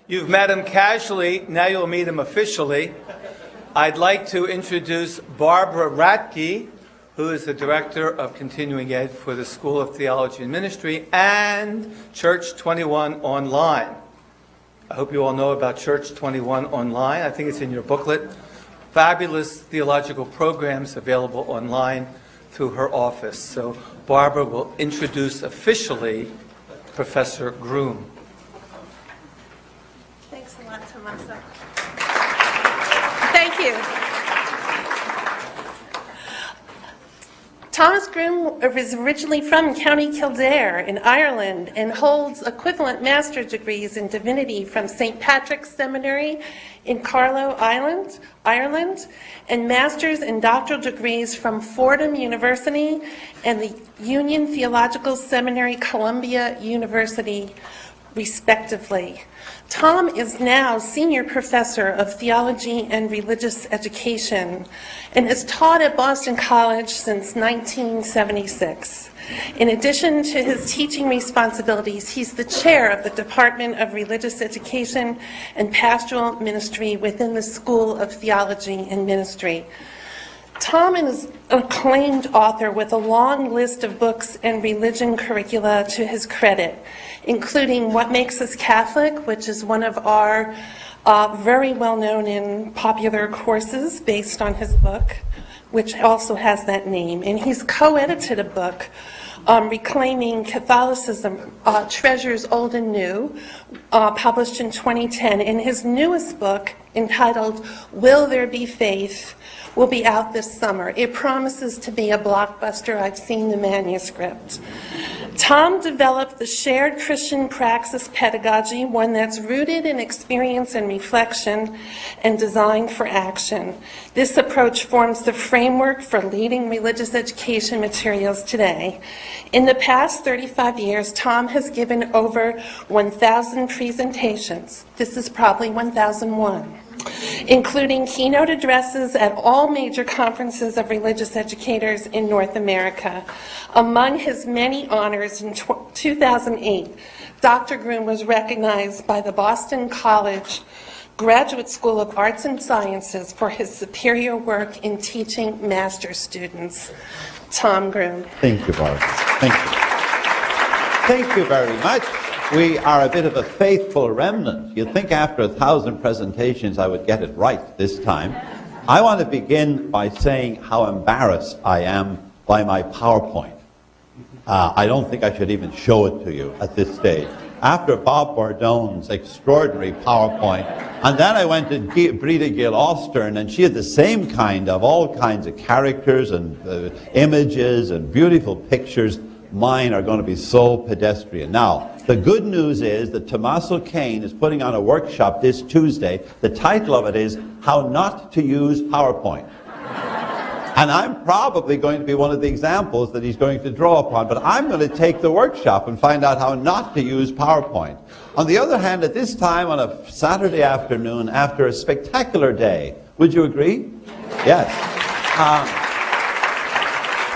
You've met him casually, now you'll meet him officially. I'd like to introduce Barbara Ratke, who is the Director of Continuing Ed for the School of Theology and Ministry and Church 21 Online. I hope you all know about Church 21 Online. I think it's in your booklet. Fabulous theological programs available online through her office. So Barbara will introduce officially Professor Groome. Thanks a lot, Tomasa. Thank you. Thomas Groome is originally from County Kildare in Ireland and holds equivalent master's degrees in divinity from St. Patrick's Seminary in Carlow, Ireland, and master's and doctoral degrees from Fordham University and the Union Theological Seminary, Columbia University, respectively. Tom is now Senior Professor of Theology and Religious Education and has taught at Boston College since 1976. In addition to his teaching responsibilities, he's the chair of the Department of Religious Education and Pastoral Ministry within the School of Theology and Ministry. Tom is an acclaimed author with a long list of books and religion curricula to his credit, including What Makes Us Catholic, which is one of our very well-known and popular courses based on his book, which also has that name. And he's co-edited a book, Reclaiming Catholicism, Treasures Old and New, published in 2010. And his newest book, entitled Will There Be Faith?, will be out this summer. It promises to be a blockbuster. I've seen the manuscript. Tom developed the shared Christian praxis pedagogy, one that's rooted in experience and reflection and designed for action. This approach forms the framework for leading religious education materials today. In the past 35 years, Tom has given over 1,000 presentations. This is probably 1,001. Including keynote addresses at all major conferences of religious educators in North America. Among his many honors in 2008, Dr. Groome was recognized by the Boston College Graduate School of Arts and Sciences for his superior work in teaching master's students. Tom Groome. Thank you, Barbara. Thank you. Thank you very much. We are a bit of a faithful remnant. You'd think after 1,000 presentations I would get it right this time. I want to begin by saying how embarrassed I am by my PowerPoint. I don't think I should even show it to you at this stage. After Bob Bordone's extraordinary PowerPoint, and then I went to Breda Gill Austern, and she had the same kind of, all kinds of characters and images and beautiful pictures. Mine are going to be so pedestrian. Now, the good news is that Tommaso Kane is putting on a workshop this Tuesday. The title of it is How Not to Use PowerPoint. And I'm probably going to be one of the examples that he's going to draw upon, but I'm going to take the workshop and find out how not to use PowerPoint. On the other hand, at this time on a Saturday afternoon, after a spectacular day, would you agree? Yes.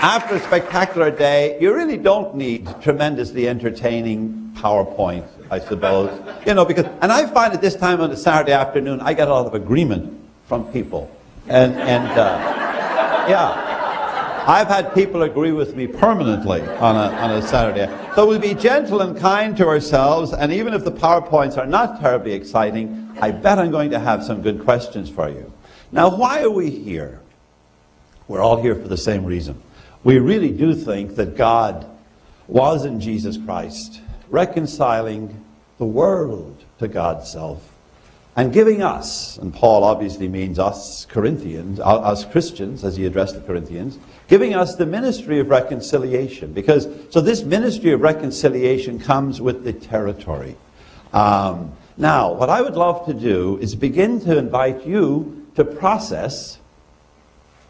After a spectacular day, you really don't need tremendously entertaining PowerPoint, I suppose. You know, because, and I find at this time on a Saturday afternoon, I get a lot of agreement from people. Yeah, I've had people agree with me permanently on a Saturday. So we'll be gentle and kind to ourselves, and even if the PowerPoints are not terribly exciting, I bet I'm going to have some good questions for you. Now, why are we here? We're all here for the same reason. We really do think that God was in Jesus Christ, reconciling the world to God's self, and giving us, and Paul obviously means us Corinthians, us Christians, as he addressed the Corinthians, giving us the ministry of reconciliation. So this ministry of reconciliation comes with the territory. Now, what I would love to do is begin to invite you to process,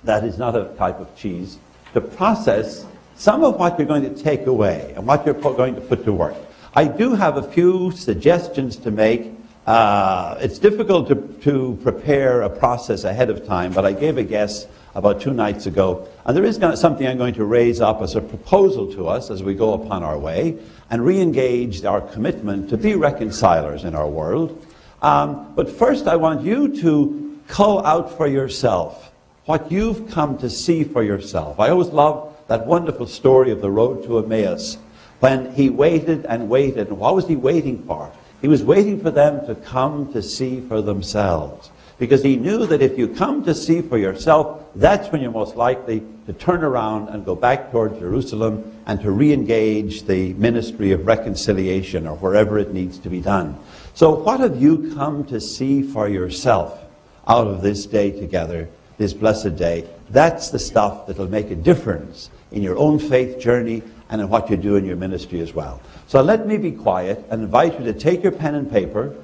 that is not a type of cheese, to process some of what you're going to take away and what you're going to put to work. I do have a few suggestions to make. It's difficult to prepare a process ahead of time, but I gave a guess about 2 nights ago, and there is something I'm going to raise up as a proposal to us as we go upon our way and re-engage our commitment to be reconcilers in our world. But first I want you to cull out for yourself what you've come to see for yourself. I always love that wonderful story of the road to Emmaus, when he waited and waited. And what was he waiting for? He was waiting for them to come to see for themselves. Because he knew that if you come to see for yourself, that's when you're most likely to turn around and go back toward Jerusalem and to re-engage the ministry of reconciliation or wherever it needs to be done. So what have you come to see for yourself out of this day together, this blessed day? That's the stuff that will make a difference in your own faith journey and in what you do in your ministry as well. So let me be quiet and invite you to take your pen and paper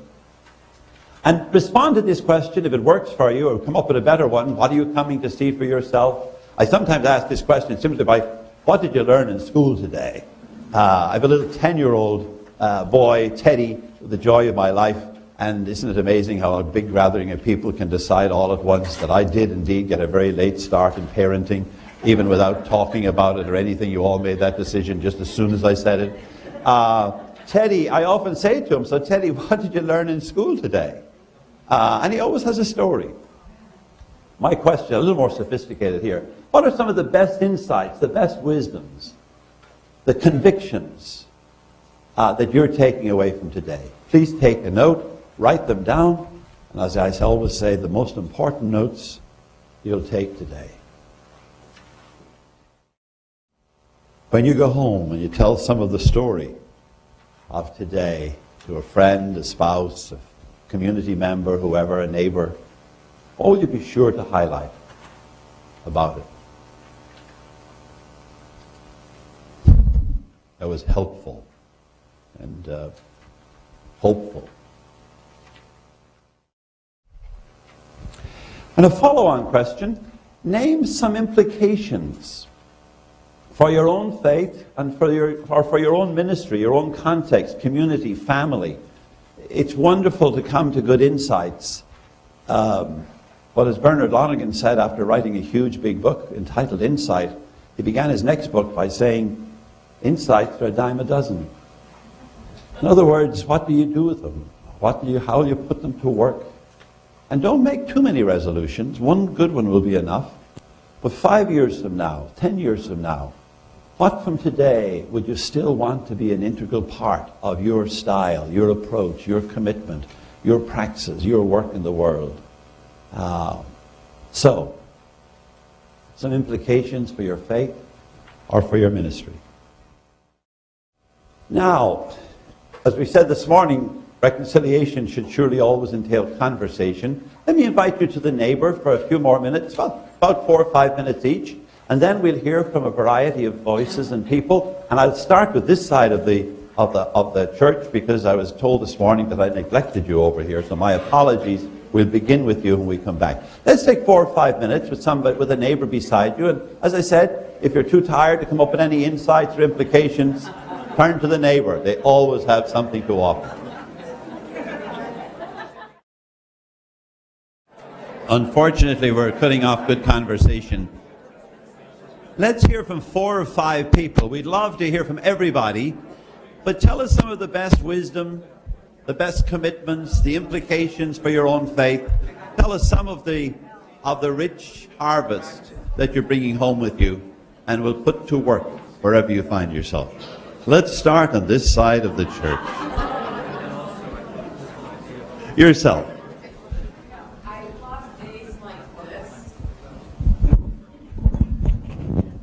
and respond to this question if it works for you, or come up with a better one. What are you coming to see for yourself? I sometimes ask this question simply by, what did you learn in school today? I have a little 10-year-old boy, Teddy, the joy of my life. And isn't it amazing how a big gathering of people can decide all at once that I did indeed get a very late start in parenting, even without talking about it or anything. You all made that decision just as soon as I said it. Teddy, I often say to him, so Teddy, what did you learn in school today? And he always has a story. My question, a little more sophisticated here. What are some of the best insights, the best wisdoms, the convictions that you're taking away from today? Please take a note, write them down, and as I always say, the most important notes you'll take today. When you go home and you tell some of the story of today to a friend, a spouse, a community member, whoever, a neighbor, what will you be sure to highlight about it that was helpful and hopeful? And a follow-on question, name some implications for your own faith and for your own ministry, your own context, community, family. It's wonderful to come to good insights. But as Bernard Lonergan said after writing a huge big book entitled Insight, he began his next book by saying, insights are a dime a dozen. In other words, what do you do with them? How will you put them to work? And don't make too many resolutions. One good one will be enough. But 5 years from now, 10 years from now, what from today would you still want to be an integral part of your style, your approach, your commitment, your practices, your work in the world? So, some implications for your faith or for your ministry. Now, as we said this morning, reconciliation should surely always entail conversation. Let me invite you to the neighbor for a few more minutes, about 4 or 5 minutes each, and then we'll hear from a variety of voices and people. And I'll start with this side of the church because I was told this morning that I neglected you over here, so my apologies. We'll begin with you when we come back. Let's take 4 or 5 minutes with a neighbor beside you. And as I said, if you're too tired to come up with any insights or implications, turn to the neighbor. They always have something to offer. Unfortunately, we're cutting off good conversation. Let's hear from 4 or 5 people. We'd love to hear from everybody, but tell us some of the best wisdom, the best commitments, the implications for your own faith. Tell us some of the rich harvest that you're bringing home with you, and we'll put to work wherever you find yourself. Let's start on this side of the church. Yourself.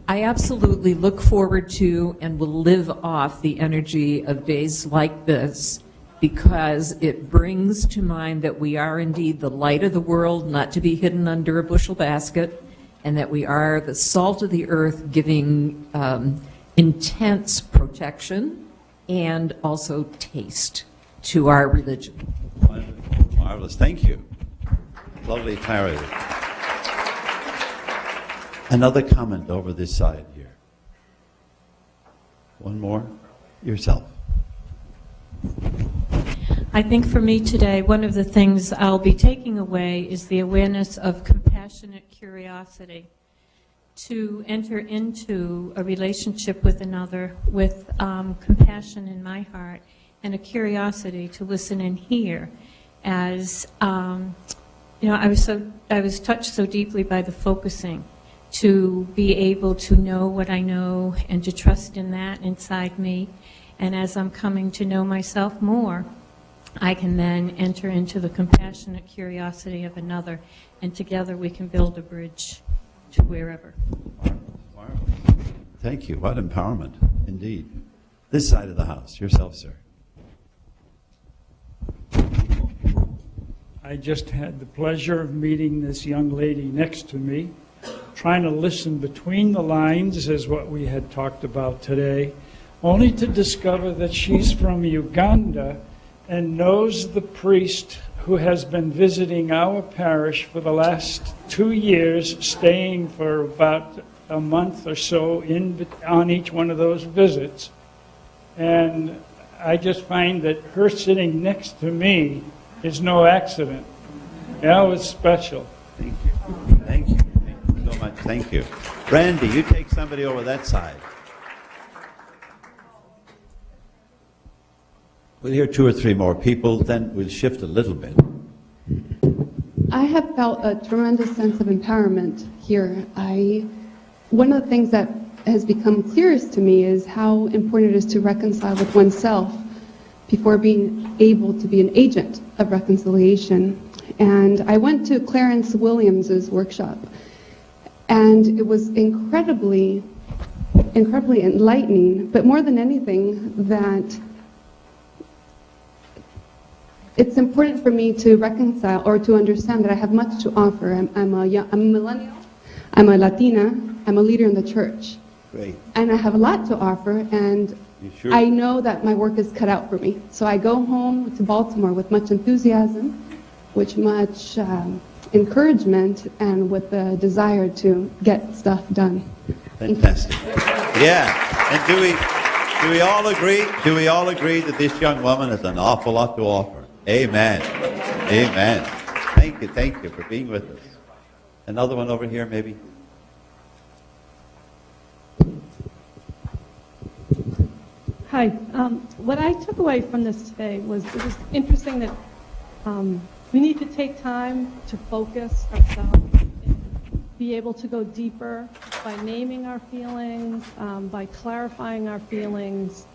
I absolutely look forward to and will live off the energy of days like this because it brings to mind that we are indeed the light of the world, not to be hidden under a bushel basket, and that we are the salt of the earth, giving intense protection and also taste to our religion. Wonderful. Marvelous. Thank you. Lovely clarity. Another comment over this side here. One more. Yourself. I think for me today, one of the things I'll be taking away is the awareness of compassionate curiosity. To enter into a relationship with another with compassion in my heart and a curiosity to listen and hear. as, I was touched so deeply by the focusing, to be able to know what I know and to trust in that inside me. And as I'm coming to know myself more, I can then enter into the compassionate curiosity of another, and together we can build a bridge to wherever. Thank you. What empowerment, indeed. This side of the house. Yourself, sir. I just had the pleasure of meeting this young lady next to me. Trying to listen between the lines is what we had talked about today, only to discover that she's from Uganda and knows the priest who has been visiting our parish for the last 2 years, staying for about a month or so on each one of those visits. And I just find that her sitting next to me is no accident. That was special. Thank you. Thank you. Thank you so much. Thank you. Randy, you take somebody over that side. We'll hear 2 or 3 more people, then we'll shift a little bit. I have felt a tremendous sense of empowerment here. One of the things that has become clearest to me is how important it is to reconcile with oneself before being able to be an agent of reconciliation. And I went to Clarence Williams's workshop, and it was incredibly enlightening, but more than anything, that it's important for me to reconcile or to understand that I have much to offer. I'm a millennial, I'm a Latina, I'm a leader in the church. Great. And I have a lot to offer, and Sure? I know that my work is cut out for me. So I go home to Baltimore with much enthusiasm, with much encouragement, and with the desire to get stuff done. Fantastic. Yeah. And do we all agree? Do we all agree that this young woman has an awful lot to offer? Amen. Amen. Thank you for being with us. Another one over here, maybe. Hi. What I took away from this today was it was interesting that we need to take time to focus ourselves and be able to go deeper by naming our feelings, by clarifying our feelings,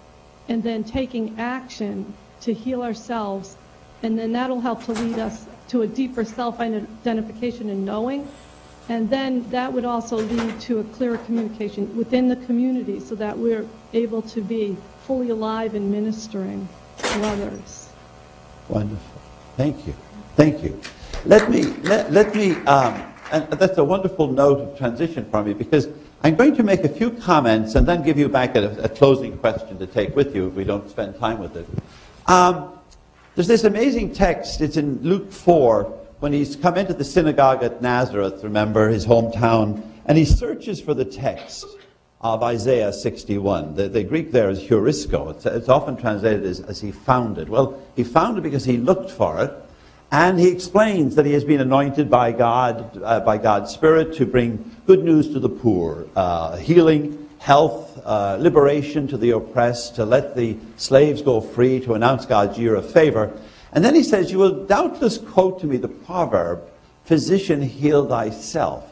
and then taking action to heal ourselves. And then that'll help to lead us to a deeper self-identification and knowing. And then that would also lead to a clearer communication within the community so that we're able to be fully alive in ministering to others. Wonderful. Thank you. Thank you. Let me, and that's a wonderful note of transition for me, because I'm going to make a few comments and then give you back a closing question to take with you if we don't spend time with it. There's this amazing text. It's in Luke 4, when he's come into the synagogue at Nazareth, remember, his hometown, and he searches for the text of Isaiah 61. The Greek there is heurisko. It's often translated as he found it. Well, he found it because he looked for it, and he explains that he has been anointed by God, by God's Spirit, to bring good news to the poor, healing, health, liberation to the oppressed, to let the slaves go free, to announce God's year of favor. And then he says, you will doubtless quote to me the proverb, physician, heal thyself.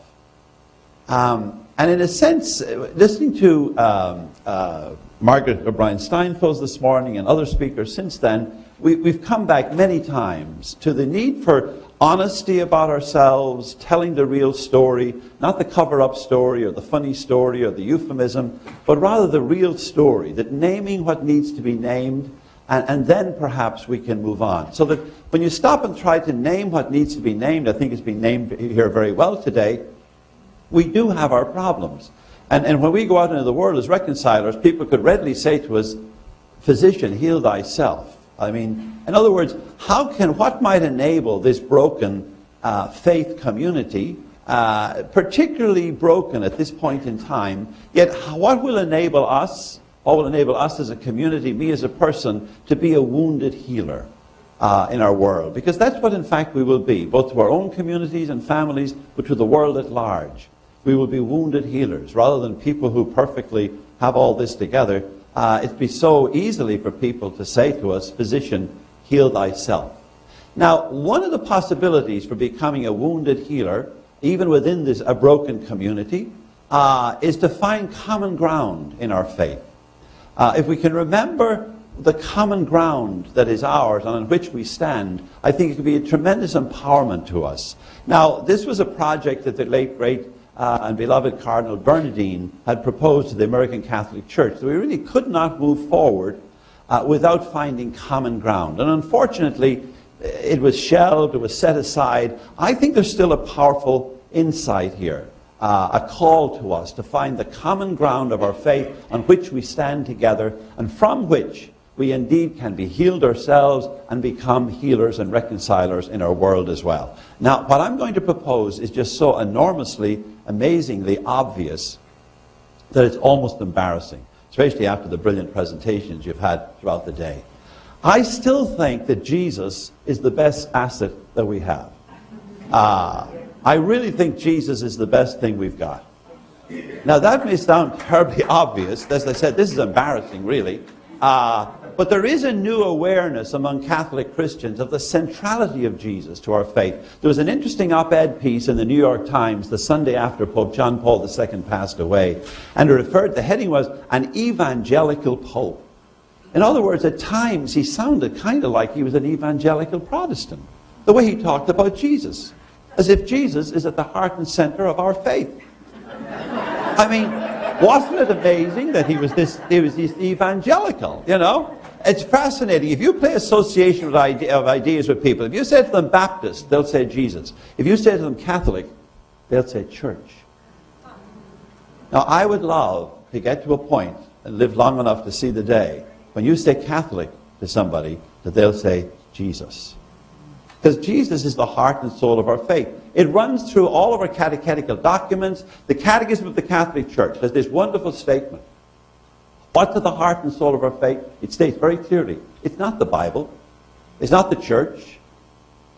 And in a sense, listening to Margaret O'Brien Steinfels this morning and other speakers since then, we've come back many times to the need for honesty about ourselves, telling the real story, not the cover-up story or the funny story or the euphemism, but rather the real story, that naming what needs to be named, and then perhaps we can move on. So that when you stop and try to name what needs to be named, I think it's been named here very well today, we do have our problems. And when we go out into the world as reconcilers, people could readily say to us, physician, heal thyself. I mean, in other words, what might enable this broken faith community, particularly broken at this point in time, yet what will enable us as a community, me as a person, to be a wounded healer in our world? Because that's what in fact we will be, both to our own communities and families, but to the world at large. We will be wounded healers, rather than people who perfectly have all this together. It'd be so easily for people to say to us, physician, heal thyself. Now, one of the possibilities for becoming a wounded healer, even within a broken community, is to find common ground in our faith. If we can remember the common ground that is ours and on which we stand, I think it could be a tremendous empowerment to us. Now, this was a project that the late, great and beloved Cardinal Bernardine had proposed to the American Catholic Church. So we really could not move forward without finding common ground. And unfortunately, it was shelved, it was set aside. I think there's still a powerful insight here, a call to us to find the common ground of our faith on which we stand together and from which we indeed can be healed ourselves and become healers and reconcilers in our world as well. Now, what I'm going to propose is just so enormously, amazingly obvious that it's almost embarrassing, especially after the brilliant presentations you've had throughout the day. I still think that Jesus is the best asset that we have. I really think Jesus is the best thing we've got. Now, that may sound terribly obvious. As I said, this is embarrassing, really. But there is a new awareness among Catholic Christians of the centrality of Jesus to our faith. There was an interesting op-ed piece in the New York Times the Sunday after Pope John Paul II passed away. And the heading was, "An Evangelical Pope." In other words, at times he sounded kind of like he was an evangelical Protestant. The way he talked about Jesus. As if Jesus is at the heart and center of our faith. I mean, wasn't it amazing that he was this evangelical, you know? It's fascinating. If you play association of ideas with people, if you say to them Baptist, they'll say Jesus. If you say to them Catholic, they'll say church. Now, I would love to get to a point and live long enough to see the day when you say Catholic to somebody, that they'll say Jesus. Because Jesus is the heart and soul of our faith. It runs through all of our catechetical documents. The Catechism of the Catholic Church has this wonderful statement. What's at the heart and soul of our faith? It states very clearly, it's not the Bible. It's not the church,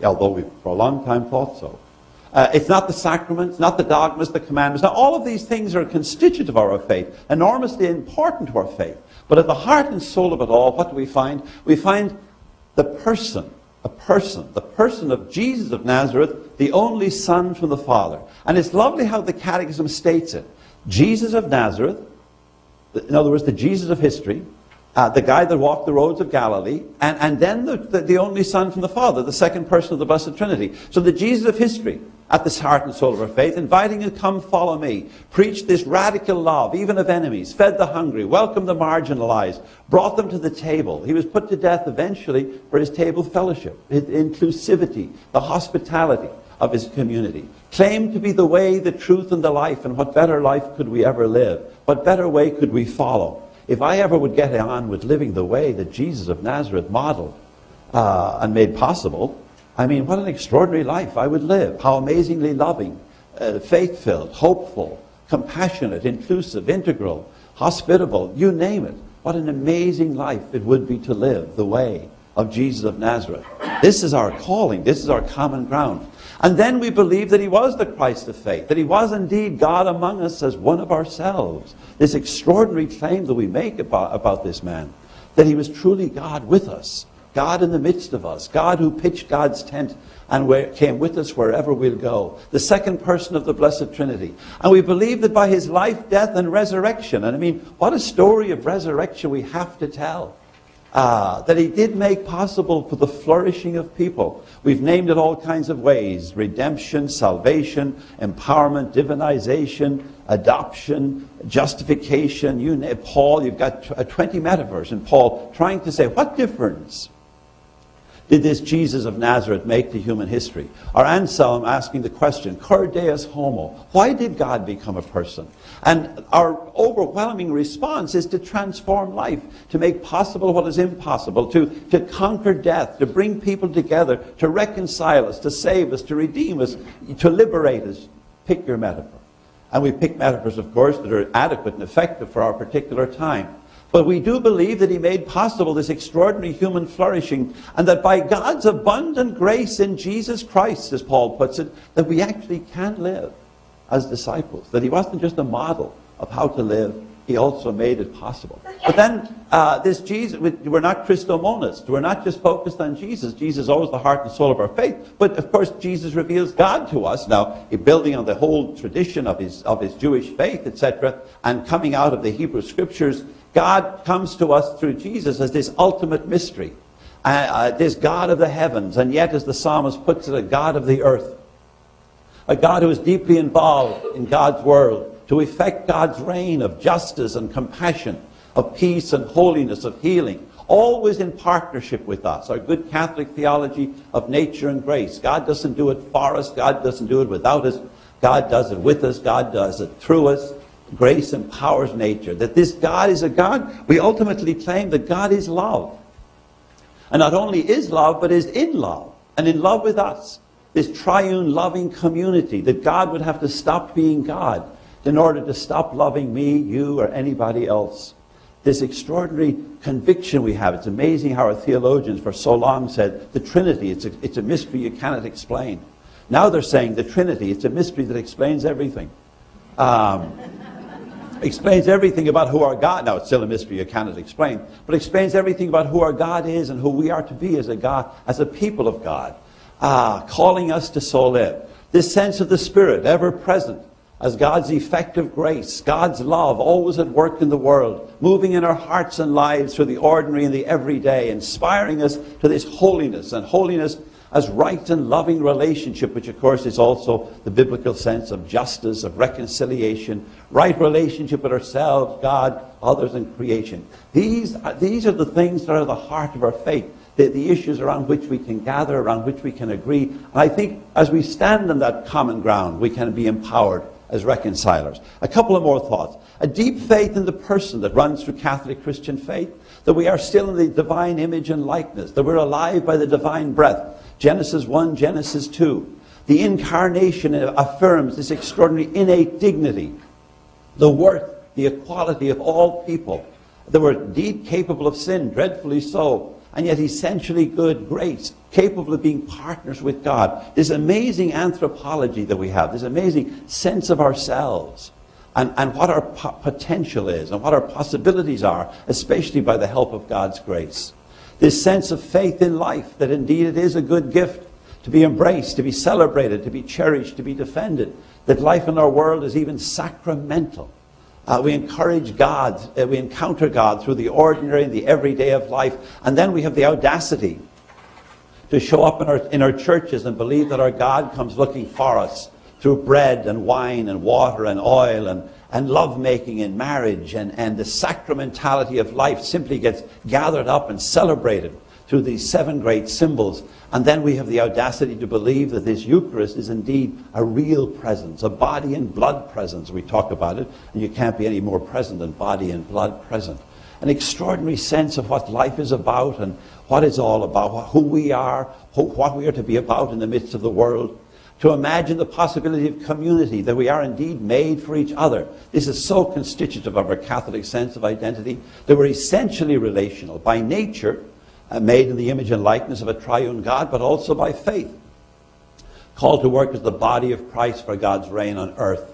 although we've for a long time thought so. It's not the sacraments, not the dogmas, the commandments. Now, all of these things are constitutive of our faith, enormously important to our faith. But at the heart and soul of it all, what do we find? We find the person of Jesus of Nazareth, the only Son from the Father. And it's lovely how the Catechism states it. Jesus of Nazareth, in other words, the Jesus of history, the guy that walked the roads of Galilee, and then the only Son from the Father, the second person of the Blessed Trinity. So the Jesus of history, at the heart and soul of our faith, inviting you, come follow me, preached this radical love, even of enemies, fed the hungry, welcomed the marginalized, brought them to the table. He was put to death eventually for his table fellowship, his inclusivity, the hospitality of his community. Claimed to be the way, the truth, and the life, and what better life could we ever live? What better way could we follow? If I ever would get on with living the way that Jesus of Nazareth modeled and made possible, I mean, what an extraordinary life I would live. How amazingly loving, faith-filled, hopeful, compassionate, inclusive, integral, hospitable, you name it. What an amazing life it would be to live the way of Jesus of Nazareth. This is our calling. This is our common ground. And then we believe that he was the Christ of faith, that he was indeed God among us as one of ourselves. This extraordinary claim that we make about this man, that he was truly God with us, God in the midst of us, God who pitched God's tent and came with us wherever we'll go, the second person of the Blessed Trinity. And we believe that by his life, death, and resurrection, and I mean, what a story of resurrection we have to tell. That he did make possible for the flourishing of people. We've named it all kinds of ways: redemption, salvation, empowerment, divinization, adoption, justification. Paul, you've got 20 metaphors in Paul trying to say, what difference did this Jesus of Nazareth make to human history? Or Anselm asking the question, cur deus homo, why did God become a person? And our overwhelming response is to transform life, to make possible what is impossible, to conquer death, to bring people together, to reconcile us, to save us, to redeem us, to liberate us. Pick your metaphor. And we pick metaphors, of course, that are adequate and effective for our particular time. But we do believe that he made possible this extraordinary human flourishing, and that by God's abundant grace in Jesus Christ, as Paul puts it, that we actually can live as disciples. That he wasn't just a model of how to live, He also made it possible. But then this Jesus, we're not Christomonists. We're not just focused on Jesus. Jesus is always the heart and soul of our faith. But of course, Jesus reveals God to us. Now, building on the whole tradition of his Jewish faith, etc., and coming out of the Hebrew Scriptures, God comes to us through Jesus as this ultimate mystery. This God of the heavens, and yet, as the psalmist puts it, a God of the earth. A God who is deeply involved in God's world to effect God's reign of justice and compassion, of peace and holiness, of healing, always in partnership with us. Our good Catholic theology of nature and grace. God doesn't do it for us. God doesn't do it without us. God does it with us. God does it through us. Grace empowers nature. That this God is a God, we ultimately claim that God is love. And not only is love, but is in love, and in love with us. This triune loving community, that God would have to stop being God in order to stop loving me, you, or anybody else. This extraordinary conviction we have. It's amazing how our theologians for so long said the Trinity, it's a mystery you cannot explain. Now they're saying the Trinity, it's a mystery that explains everything. Explains everything about who our God, now it's still a mystery you cannot explain, but explains everything about who our God is and who we are to be as a God, as a people of God. Calling us to so live. This sense of the Spirit, ever present, as God's effective grace, God's love, always at work in the world, moving in our hearts and lives through the ordinary and the everyday, inspiring us to this holiness, and holiness as right and loving relationship, which of course is also the biblical sense of justice, of reconciliation, right relationship with ourselves, God, others, and creation. These are the things that are the heart of our faith. The issues around which we can gather, around which we can agree. And I think as we stand on that common ground, we can be empowered as reconcilers. A couple of more thoughts. A deep faith in the person that runs through Catholic Christian faith, that we are still in the divine image and likeness, that we're alive by the divine breath. Genesis 1, Genesis 2. The incarnation affirms this extraordinary innate dignity, the worth, the equality of all people. That we're indeed capable of sin, dreadfully so, and yet essentially good, grace, capable of being partners with God. This amazing anthropology that we have, this amazing sense of ourselves, and what our potential is, and what our possibilities are, especially by the help of God's grace. This sense of faith in life, that indeed it is a good gift to be embraced, to be celebrated, to be cherished, to be defended, that life in our world is even sacramental. We encourage God, we encounter God through the ordinary and the everyday of life. And then we have the audacity to show up in our churches and believe that our God comes looking for us through bread and wine and water and oil and lovemaking and marriage. And the sacramentality of life simply gets gathered up and celebrated through these 7 great symbols. And then we have the audacity to believe that this Eucharist is indeed a real presence, a body and blood presence. We talk about it, and you can't be any more present than body and blood present. An extraordinary sense of what life is about and what it's all about, who we are, what we are to be about in the midst of the world. To imagine the possibility of community, that we are indeed made for each other. This is so constitutive of our Catholic sense of identity, that we're essentially relational by nature, made in the image and likeness of a triune God, but also by faith. Called to work as the body of Christ for God's reign on earth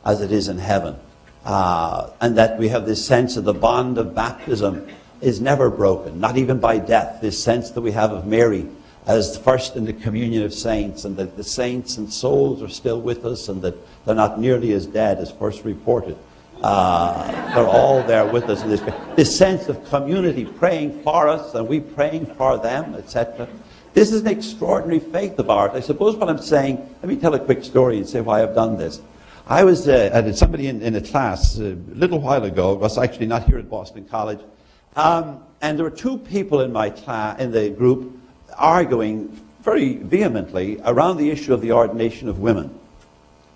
as it is in heaven. And that we have this sense of the bond of baptism is never broken, not even by death. This sense that we have of Mary as first in the communion of saints, and that the saints and souls are still with us, and that they're not nearly as dead as first reported. They're all there with us in this sense of community, praying for us and we praying for them, etc. This is an extraordinary faith of ours. I suppose what I'm saying, let me tell a quick story and say why I've done this. I was at somebody in a class a little while ago. It was actually not here at Boston College, and there were 2 people in my class, in the group, arguing very vehemently around the issue of the ordination of women.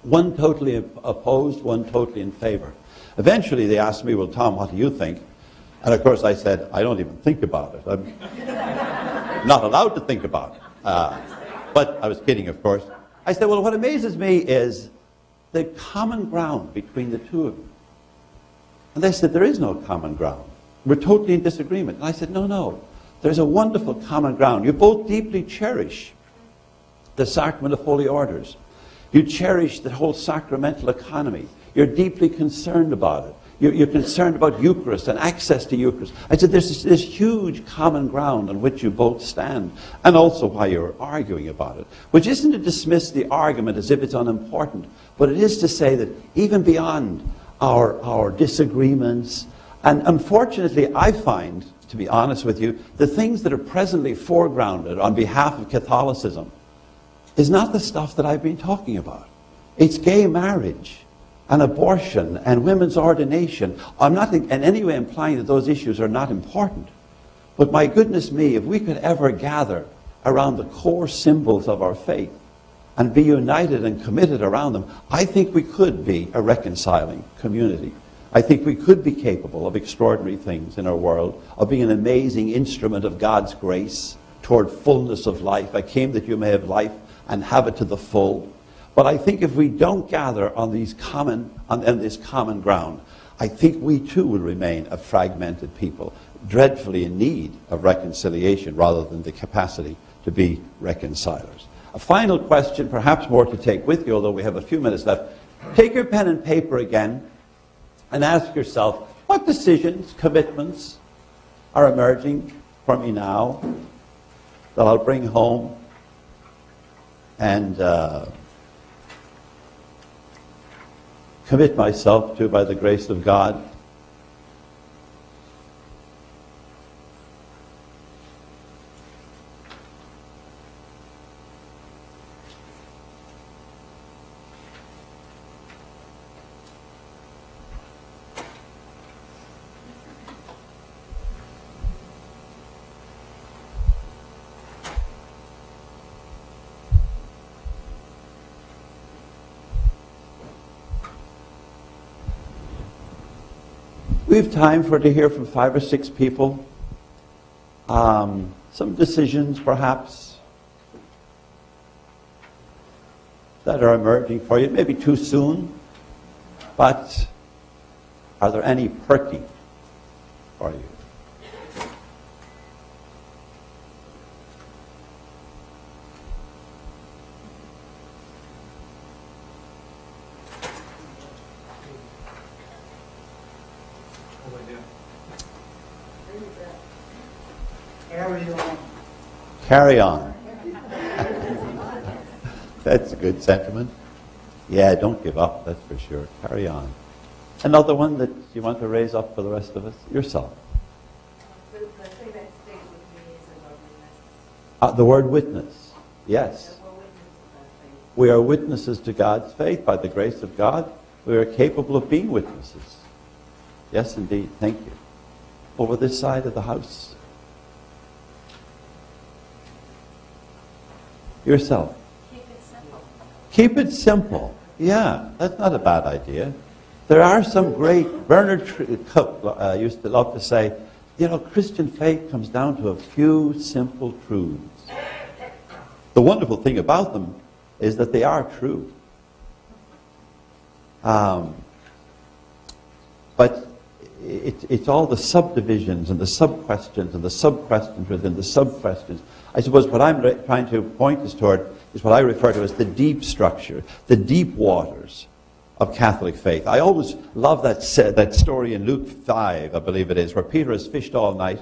One totally opposed, one totally in favor. Eventually they asked me, well, Tom, what do you think? And of course I said, I don't even think about it. I'm not allowed to think about it. But I was kidding, of course. I said, well, what amazes me is the common ground between the 2 of you. And they said, there is no common ground. We're totally in disagreement. And I said, no. There's a wonderful common ground. You both deeply cherish the sacrament of holy orders. You cherish the whole sacramental economy. You're deeply concerned about it. You're concerned about Eucharist and access to Eucharist. I said, there's this huge common ground on which you both stand, and also why you're arguing about it, which isn't to dismiss the argument as if it's unimportant, but it is to say that even beyond our disagreements, and unfortunately I find, to be honest with you, the things that are presently foregrounded on behalf of Catholicism is not the stuff that I've been talking about. It's gay marriage and abortion and women's ordination. I'm not in any way implying that those issues are not important. But my goodness me, if we could ever gather around the core symbols of our faith and be united and committed around them, I think we could be a reconciling community. I think we could be capable of extraordinary things in our world, of being an amazing instrument of God's grace toward fullness of life. I came that you may have life and have it to the full. But I think if we don't gather on this common ground, I think we too will remain a fragmented people, dreadfully in need of reconciliation rather than the capacity to be reconcilers. A final question, perhaps more to take with you, although we have a few minutes left. Take your pen and paper again and ask yourself, what decisions, commitments are emerging for me now that I'll bring home and commit myself to by the grace of God? We have time to hear from 5 or 6 people. Some decisions, perhaps, that are emerging for you. It may be too soon, but are there any perky for you? Carry on. That's a good sentiment. Yeah, don't give up, that's for sure. Carry on. Another one that you want to raise up for the rest of us? Yourself. The thing that stays with me is a loneliness. The word witness. Yes. We're witnesses of that faith. We are witnesses to God's faith by the grace of God. We are capable of being witnesses. Yes, indeed. Thank you. Over this side of the house. Yourself. Keep it simple. Keep it simple. Yeah, that's not a bad idea. There are some great, Bernard Cook used to love to say, you know, Christian faith comes down to a few simple truths. The wonderful thing about them is that they are true. But it's all the subdivisions and the sub-questions and the sub-questions within the sub-questions. I suppose what I'm trying to point us toward is what I refer to as the deep structure, the deep waters of Catholic faith. I always love that story in Luke 5, I believe it is, where Peter has fished all night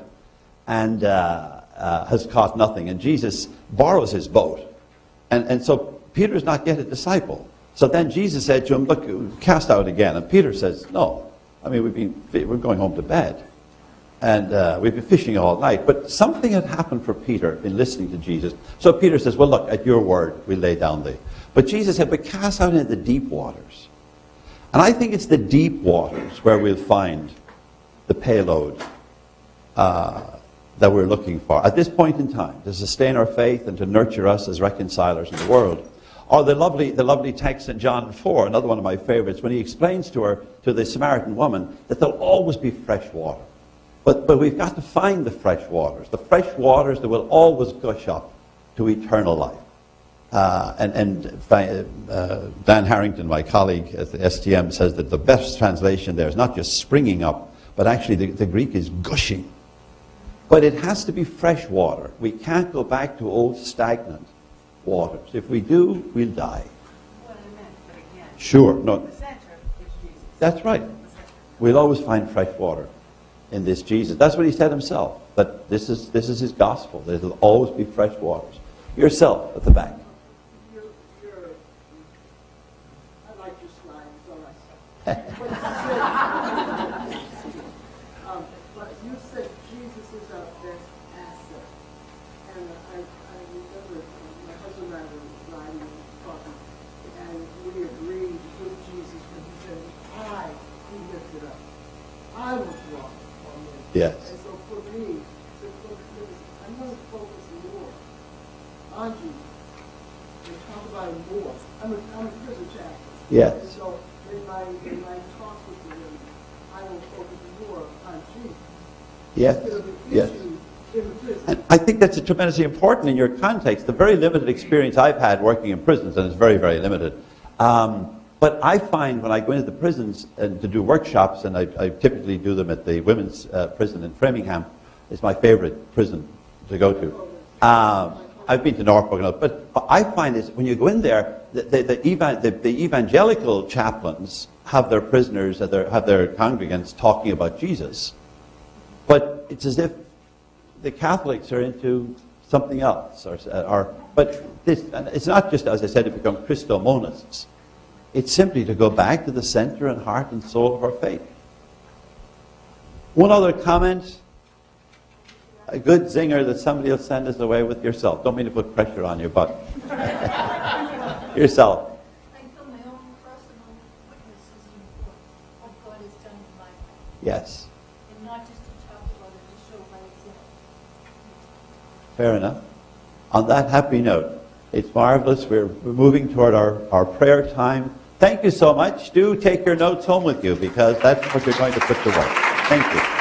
and has caught nothing. And Jesus borrows his boat. And so Peter's not yet a disciple. So then Jesus said to him, look, cast out again. And Peter says, no. I mean, we're going home to bed. And we've been fishing all night. But something had happened for Peter in listening to Jesus. So Peter says, well, look, at your word, we lay down the... But Jesus said, but cast out into the deep waters. And I think it's the deep waters where we'll find the payload that we're looking for at this point in time to sustain our faith and to nurture us as reconcilers in the world. Or the lovely text in John 4, another one of my favorites, when he explains to the Samaritan woman, that there'll always be fresh water. But we've got to find the fresh waters that will always gush up to eternal life. Dan Harrington, my colleague at the STM, says that the best translation there is not just springing up, but actually the Greek is gushing. But it has to be fresh water. We can't go back to old stagnant waters. If we do, we'll die. What I meant, but again, Sure. No, the center is Jesus. that's right. The center. we'll always find fresh water in this Jesus. That's what he said himself, that this is his gospel. There'll always be fresh waters. Yourself at the back. I like your slide, so but you said Jesus is our best asset. And I remember my husband and I were riding and talking, and we agreed with Jesus when he said, I be lifted up. I will draw on you. Yes. And so for me, I'm going to focus more on Jesus and talk about him more. I'm a prison chaplain. Yes. And so in my talks with the women, I will focus more on Jesus. Yes. Instead of the Yes. issue in the prison. And I think that's tremendously important in your context. The very limited experience I've had working in prisons, and it's very, very limited. But I find when I go into the prisons and to do workshops, and I typically do them at the women's prison in Framingham, it's my favorite prison to go to. I've been to Norfolk and all, but I find is when you go in there, the evangelical chaplains have their prisoners, have their congregants talking about Jesus, but it's as if the Catholics are into something else, but it's not just, as I said, to become Christomonists. It's simply to go back to the center and heart and soul of our faith. One other comment. A good zinger that somebody will send us away with. Yourself. Don't mean to put pressure on you, but yourself. I feel my own personal witnesses in what God has done in my life. Yes. And not just to talk about it, to show by example. Fair enough. On that happy note, it's marvelous. We're moving toward our prayer time. Thank you so much. Do take your notes home with you, because that's what you're going to put to work. Thank you.